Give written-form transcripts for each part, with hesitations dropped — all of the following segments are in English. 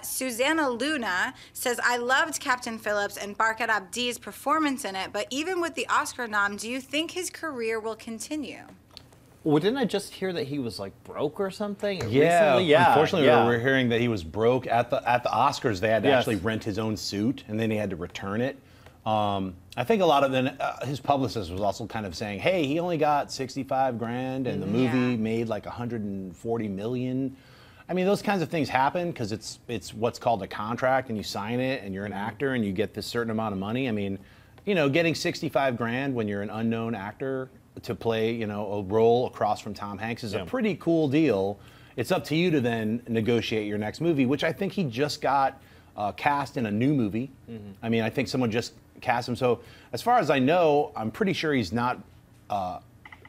Susanna Luna says, I loved Captain Phillips and Barkhad Abdi's performance in it, but even with the Oscar nom, do you think his career will continue? Well, didn't I just hear that he was like broke or something? Yeah, recently? Yeah. Unfortunately, we're hearing that he was broke at the Oscars. They had to actually rent his own suit, and then he had to return it. I think a lot of his publicist was also kind of saying, "Hey, he only got 65 grand, and the movie made like 140 million." I mean, those kinds of things happen because it's what's called a contract, and you sign it, and you're an actor, and you get this certain amount of money. I mean, you know, getting 65 grand when you're an unknown actor to play, you know, a role across from Tom Hanks is a pretty cool deal. It's up to you to then negotiate your next movie, which I think he just got cast in a new movie. I mean, I think someone just cast him. So as far as I know, I'm pretty sure he's not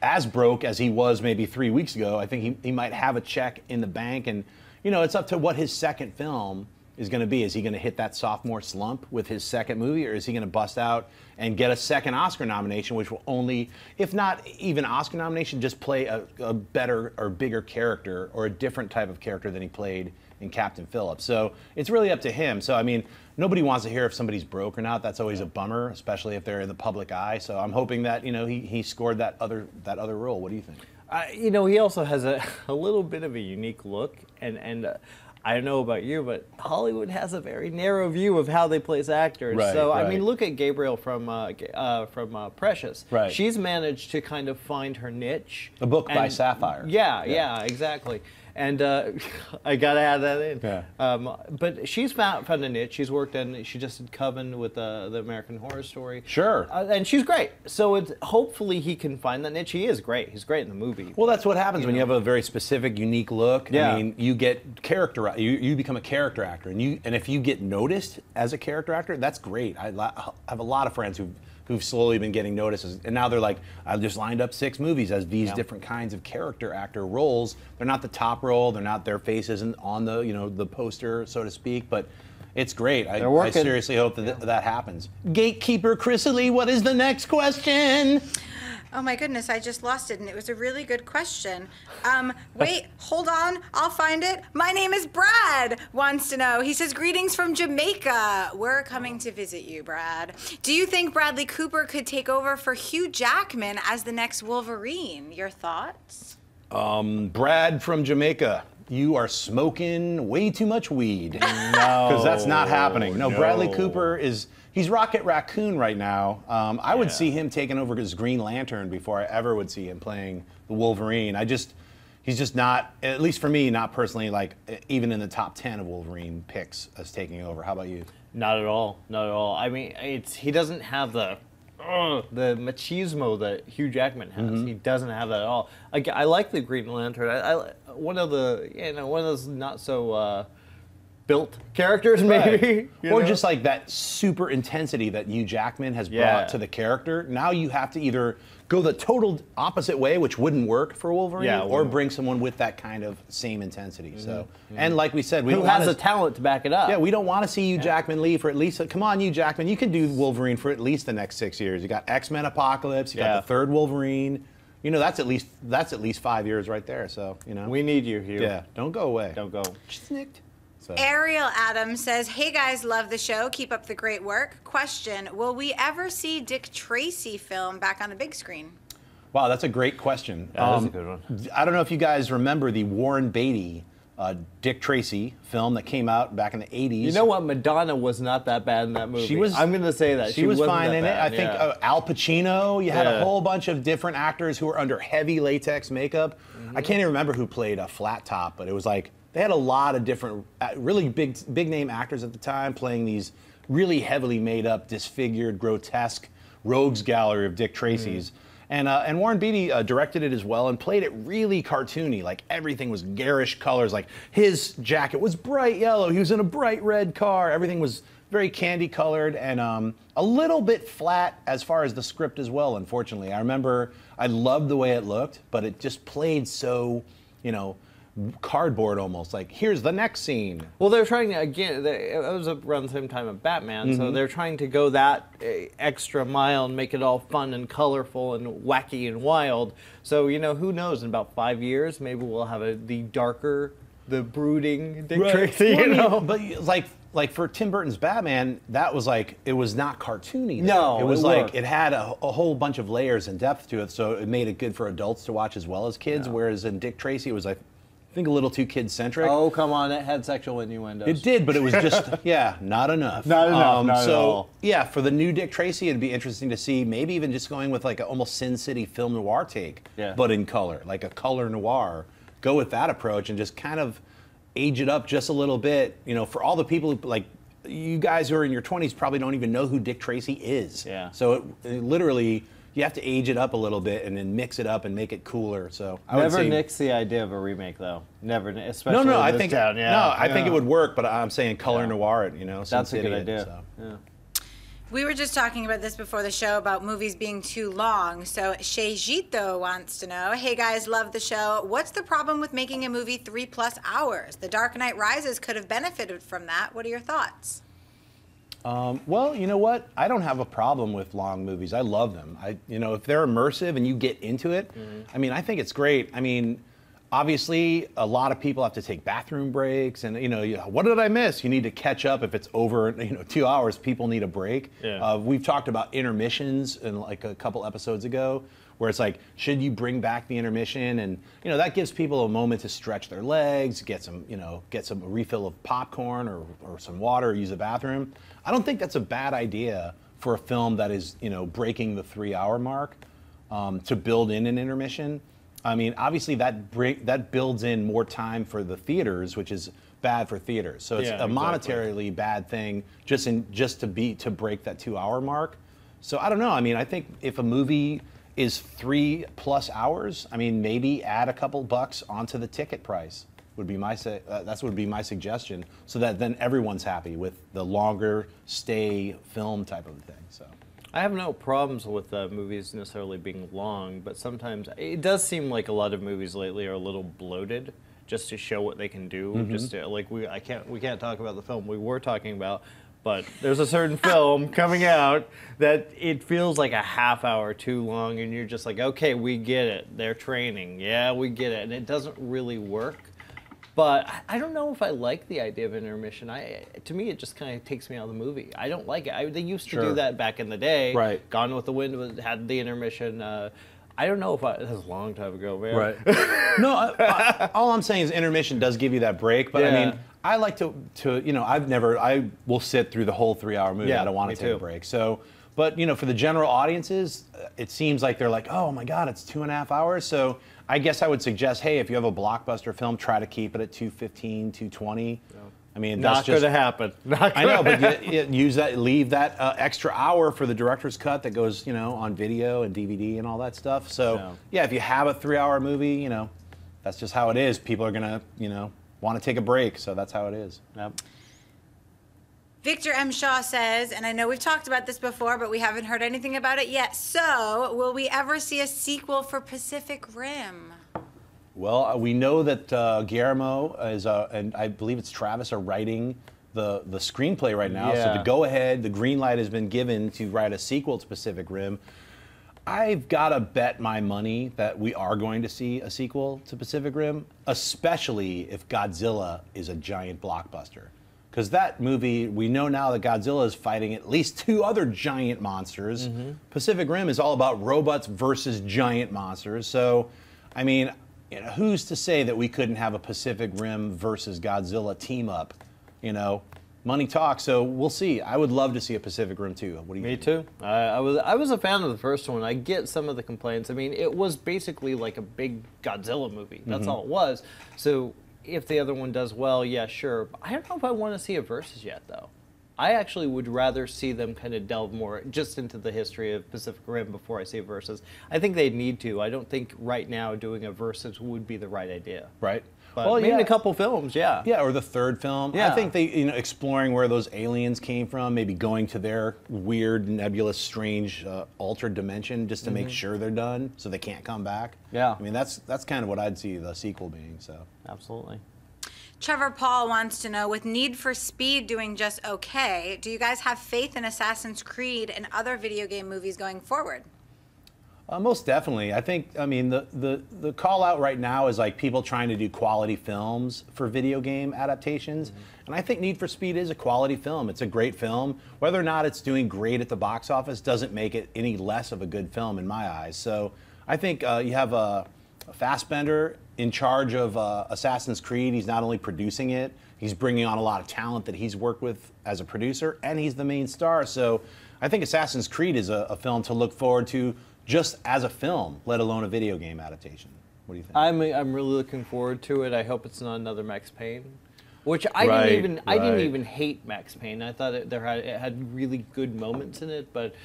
as broke as he was maybe 3 weeks ago. I think he might have a check in the bank, and you know, it's up to what his second film is going to be. Is he going to hit that sophomore slump with his second movie, or is he going to bust out and get a second Oscar nomination, which will only, if not even Oscar nomination, just play a better or bigger character or a different type of character than he played in Captain Phillips. So it's really up to him. So I mean, nobody wants to hear if somebody's broke or not. That's always a bummer, especially if they're in the public eye. So I'm hoping that, you know, he scored that other role. What do you think? You know, he also has a little bit of a unique look, and I don't know about you, but Hollywood has a very narrow view of how they place actors. Right, so right. I mean, look at Gabriel from Precious. Right. She's managed to kind of find her niche. A book by Sapphire. Yeah, exactly. And I gotta add that in. Yeah. But she's found a niche. She's worked in. She just did Coven with the American Horror Story. Sure. And she's great. So it's hopefully he can find that niche. He is great. He's great in the movie. Well, that's what happens when you have a very specific, unique look. Yeah. I mean, you get character. You become a character actor, and if you get noticed as a character actor, that's great. I have a lot of friends who've slowly been getting noticed, and now they're like, I've just lined up 6 movies as these different kinds of character actor roles. They're not the top role, they're not, their face isn't on the, you know, the poster, so to speak, but it's great. I seriously hope that that happens. Gatekeeper Chrysalie, what is the next question? Oh my goodness, I just lost it, and it was a really good question. Wait, hold on, I'll find it. My name is Brad, wants to know. He says, greetings from Jamaica. We're coming to visit you, Brad. Do you think Bradley Cooper could take over for Hugh Jackman as the next Wolverine? Your thoughts? Brad from Jamaica, you are smoking way too much weed. No. Because that's not happening. No, Bradley Cooper he's Rocket Raccoon right now. I would see him taking over as Green Lantern before I ever would see him playing the Wolverine. He's just not, at least for me, not personally, like even in the top 10 of Wolverine picks as taking over. How about you? Not at all. Not at all. I mean, he doesn't have the machismo that Hugh Jackman has. He doesn't have that at all. I like the Green Lantern. One of those not so built characters, maybe. Right. Or just like that super intensity that Hugh Jackman has brought to the character. Now you have to either go the total opposite way, which wouldn't work for Wolverine, or bring someone with that kind of same intensity. So, and like we said, who has the talent to back it up? Yeah, we don't want to see Hugh Jackman leave for at least. Come on, Hugh Jackman, you can do Wolverine for at least the next 6 years. You got X-Men Apocalypse. You got the third Wolverine. You know, that's at least 5 years right there. So, you know, we need you, Hugh. Yeah, don't go away. Don't go. Snicked. So. Ariel Adams says, hey guys, love the show. Keep up the great work. Question, will we ever see Dick Tracy film back on the big screen? Wow, that's a great question. That's a good one. I don't know if you guys remember the Warren Beatty Dick Tracy film that came out back in the 80s. You know what? Madonna was not that bad in that movie. I'm going to say that. She was fine in it. I think Al Pacino, you had a whole bunch of different actors who were under heavy latex makeup. I can't even remember who played a Flat Top, but it was like, they had a lot of different, really big name actors at the time playing these really heavily made up, disfigured, grotesque rogues gallery of Dick Tracy's. And Warren Beatty directed it as well and played it really cartoony. Like everything was garish colors. Like his jacket was bright yellow. He was in a bright red car. Everything was very candy colored and a little bit flat as far as the script as well, unfortunately. I remember I loved the way it looked, but it just played so, you know, cardboard almost. Like, here's the next scene. Well, they're trying to, again, it was around the same time of Batman, so they're trying to go that extra mile and make it all fun and colorful and wacky and wild. So, you know, who knows, in about 5 years, maybe we'll have the darker, the brooding Dick Tracy, Well, you know? But like for Tim Burton's Batman, that was like, it was not cartoony. No, it was it like, worked. it had a whole bunch of layers and depth to it, so it made it good for adults to watch as well as kids, whereas in Dick Tracy, it was like, I think a little too kid-centric. Oh, come on, it had sexual innuendos. It did, but it was just, not enough. Not enough, not at all. Yeah, for the new Dick Tracy, it'd be interesting to see maybe even just going with like an almost Sin City film noir take, but in color, like a color noir. Go with that approach and just kind of age it up just a little bit. You know, for all the people who, like, you guys who are in your 20s probably don't even know who Dick Tracy is. Yeah. So it literally, you have to age it up a little bit and then mix it up and make it cooler. So I would Never say, nix the idea of a remake, though. Never, especially no, in I this think town. Yeah. no, I think it would work, but I'm saying color noir it. You know, Sin That's a City good it, idea. so. Yeah. We were just talking about this before the show about movies being too long. So Shejito wants to know, hey guys, love the show. What's the problem with making a movie 3+ hours? The Dark Knight Rises could have benefited from that. What are your thoughts? Well, you know what? I don't have a problem with long movies. I love them. If they're immersive and you get into it, I mean, I think it's great. I mean, obviously, a lot of people have to take bathroom breaks, and what did I miss? You need to catch up. If it's over, 2 hours, people need a break. Yeah. We've talked about intermissions in like a couple episodes ago, where it's like, should you bring back the intermission? And that gives people a moment to stretch their legs, get some refill of popcorn or some water, or use the bathroom. I don't think that's a bad idea for a film that is breaking the 3-hour mark, to build in an intermission. I mean, obviously that builds in more time for the theaters, which is bad for theaters. So it's a monetarily bad thing just to break that 2-hour mark. So I don't know. I mean, I think if a movie is 3+ hours, I mean, maybe add a couple bucks onto the ticket price would be my suggestion, so that then everyone's happy with the longer stay film type of thing. So. I have no problems with movies necessarily being long, but sometimes it does seem like a lot of movies lately are a little bloated, just to show what they can do. Just to, like we can't talk about the film we were talking about, but there's a certain film coming out that it feels like a half hour too long, and you're just like, okay, we get it. They're training, yeah, we get it, and it doesn't really work. But I don't know if I like the idea of intermission. To me, it just kind of takes me out of the movie. I don't like it. They used to do that back in the day. Right. Gone with the Wind had the intermission. I don't know if this is a long time ago, man. Right. No, all I'm saying is intermission does give you that break. But I mean, I like to I will sit through the whole 3-hour movie. Yeah, I don't want me to take too. a break. So, but for the general audiences, it seems like they're like, oh my God, it's 2.5 hours. So I guess I would suggest, hey, if you have a blockbuster film, try to keep it at 2:15, 2:20. Yeah. I mean, that's not going to happen. I know, but leave that extra hour for the director's cut that goes, on video and DVD and all that stuff. So yeah, if you have a 3-hour movie, that's just how it is. People are gonna, want to take a break. So that's how it is. Yep. Victor M. Shaw says, and I know we've talked about this before, but we haven't heard anything about it yet. So, will we ever see a sequel for Pacific Rim? Well, we know that Guillermo and I believe it's Travis, are writing the screenplay right now. Yeah. So to go ahead, the green light has been given to write a sequel to Pacific Rim. I've got to bet my money that we are going to see a sequel to Pacific Rim, especially if Godzilla is a giant blockbuster. Because that movie, we know now that Godzilla is fighting at least 2 other giant monsters. Pacific Rim is all about robots versus giant monsters. So, I mean, who's to say that we couldn't have a Pacific Rim versus Godzilla team up? Money talks. So we'll see. I would love to see a Pacific Rim 2. What do you think? Me too. I was a fan of the first one. I get some of the complaints. I mean, it was basically like a big Godzilla movie. That's all it was. So if the other one does well, yeah, sure. But I don't know if I want to see a versus yet, though. I actually would rather see them kind of delve more just into the history of Pacific Rim before I see Versus. I think they need to. I don't think right now doing a Versus would be the right idea. Right. But well, maybe in a couple films, yeah. Yeah, or the third film. Yeah. I think they, exploring where those aliens came from, maybe going to their weird, nebulous, strange, altered dimension just to make sure they're done, so they can't come back. Yeah. I mean, that's kind of what I'd see the sequel being. So. Absolutely. Trevor Paul wants to know, with Need for Speed doing just okay, do you guys have faith in Assassin's Creed and other video game movies going forward? Most definitely. I think, the call out right now is like people trying to do quality films for video game adaptations. And I think Need for Speed is a quality film. It's a great film. Whether or not it's doing great at the box office doesn't make it any less of a good film in my eyes. So I think you have a Fassbender in charge of Assassin's Creed. He's not only producing it, he's bringing on a lot of talent that he's worked with as a producer, and he's the main star. So I think Assassin's Creed is a film to look forward to just as a film, let alone a video game adaptation. What do you think? I'm really looking forward to it. I hope it's not another Max Payne, which I didn't even hate Max Payne. I thought it had really good moments in it, but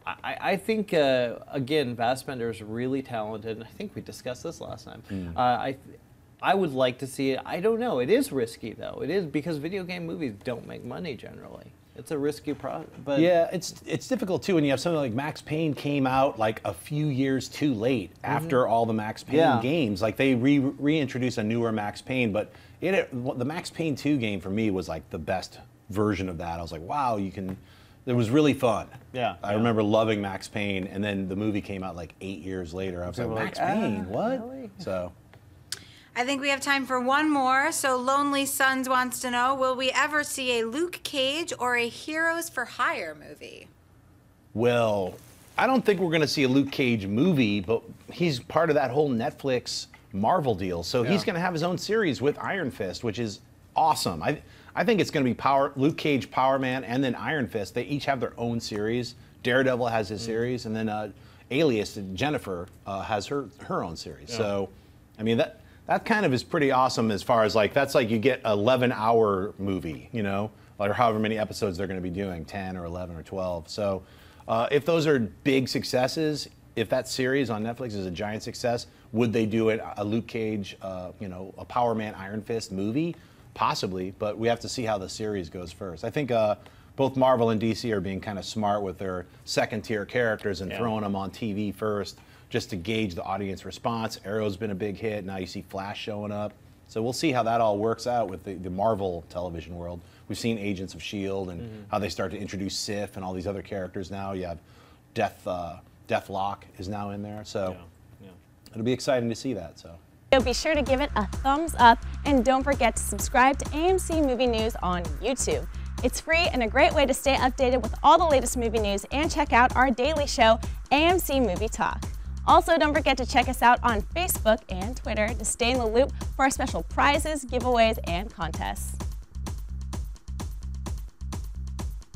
I think again, Fassbender is really talented. I think we discussed this last time. I would like to see it. I don't know. It is risky though. It is because video game movies don't make money generally. It's a risky product, but yeah, it's difficult too when you have something like Max Payne came out like a few years too late after all the Max Payne games. Like they reintroduced a newer Max Payne, but the Max Payne 2 game for me was like the best version of that. I was like, wow, it was really fun. Yeah, I remember loving Max Payne, and then the movie came out like 8 years later. I was like, Max Payne, what? Really? So. I think we have time for one more. So Lonely Sons wants to know, will we ever see a Luke Cage or a Heroes for Hire movie? Well, I don't think we're going to see a Luke Cage movie, but he's part of that whole Netflix Marvel deal. So he's going to have his own series with Iron Fist, which is awesome. I think it's going to be Luke Cage, Power Man, and then Iron Fist. They each have their own series. Daredevil has his series, and then Alias, Jennifer, has her own series. Yeah. So, I mean, that kind of is pretty awesome as far as like, that's like you get an 11-hour movie, or however many episodes they're going to be doing, 10 or 11 or 12. So if those are big successes, if that series on Netflix is a giant success, would they do a Luke Cage, a Power Man Iron Fist movie? Possibly, but we have to see how the series goes first. I think both Marvel and DC are being kind of smart with their second-tier characters and throwing them on TV first, just to gauge the audience response. Arrow's been a big hit. Now you see Flash showing up. So we'll see how that all works out with the Marvel television world. We've seen Agents of S.H.I.E.L.D. and how they start to introduce Sif and all these other characters now. You have Deathlock is now in there. So it'll be exciting to see that. So be sure to give it a thumbs up, and don't forget to subscribe to AMC Movie News on YouTube. It's free and a great way to stay updated with all the latest movie news, and check out our daily show, AMC Movie Talk. Also, don't forget to check us out on Facebook and Twitter to stay in the loop for our special prizes, giveaways, and contests.